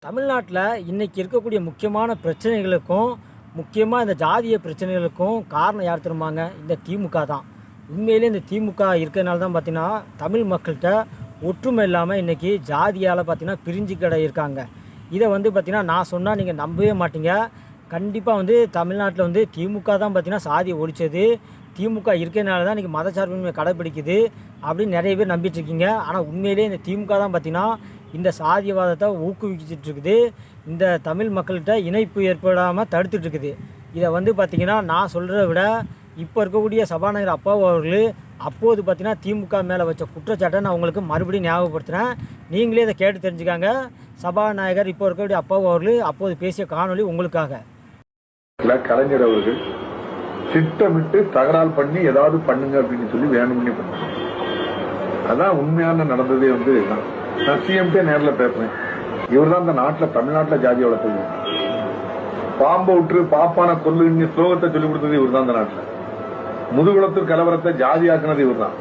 தமிழ்நாட்டில் இன்னைக்கு இருக்கக்கூடிய முக்கியமான பிரச்சனைகளுக்கும், முக்கியமாக இந்த ஜாதிய பிரச்சனைகளுக்கும் காரணம் யார் தெரியுமாங்க? இந்த திமுக தான். உண்மையிலே இந்த திமுக இருக்கிறனால தான் பார்த்தீங்கன்னா, தமிழ் மக்கள்கிட்ட ஒற்றுமை இல்லாமல் இன்றைக்கி ஜாதியால் பார்த்தீங்கன்னா பிரிஞ்சு இருக்காங்க. இதை வந்து பார்த்தீங்கன்னா நான் சொன்னால் நீங்கள் நம்பவே மாட்டீங்க. கண்டிப்பாக வந்து தமிழ்நாட்டில் வந்து திமுக தான் பார்த்தீங்கன்னா சாதியை ஒழிச்சது. திமுக இருக்கிறனால தான் இன்றைக்கி மதச்சார்பின்மை கடைப்பிடிக்குது அப்படின்னு நிறைய பேர் நம்பிட்டுருக்கீங்க. ஆனால் உண்மையிலே இந்த திமுக தான் பார்த்தீங்கன்னா இந்த சாதியவாதத்தை ஊக்குவிச்சிட்ருக்குது. இந்த தமிழ் மக்கள்கிட்ட இணைப்பு ஏற்படாமல் தடுத்துட்ருக்குது. இதை வந்து பார்த்திங்கன்னா நான் சொல்கிறத விட இப்போ இருக்கக்கூடிய சபாநாயகர் அப்பாவு அவர்கள் அப்போது பார்த்திங்கன்னா திமுக மேலே வச்ச குற்றச்சாட்டை நான் உங்களுக்கு மறுபடியும் ஞாபகப்படுத்துகிறேன். நீங்களே இதை கேட்டு தெரிஞ்சுக்காங்க. சபாநாயகர் இப்போ இருக்கக்கூடிய அப்பாவு அவர்கள் அப்போது பேசிய காணொலி உங்களுக்காக. கலைஞர் அவர்கள் திட்டமிட்டு தகராறு பண்ணி ஏதாவது பண்ணுங்க அப்படின்னு சொல்லி வேணும்னே பண்ணாங்க. அதான் உண்மையான நடந்ததே வந்து நான் சிஎம்கே நேரில் பேசுறேன். இவர் தான் இந்த நாட்டில் தமிழ்நாட்டில் ஜாதி வளர்த்தது. பாம்பை விட்டு பாப்பான கொல்லுன்னு ஸ்லோகத்தை சொல்லிக் கொடுத்தது இவர் தான் இந்த நாட்டில். முதுகுளத்தூர் கலவரத்தை ஜாதி ஆக்குனது இவர் தான்.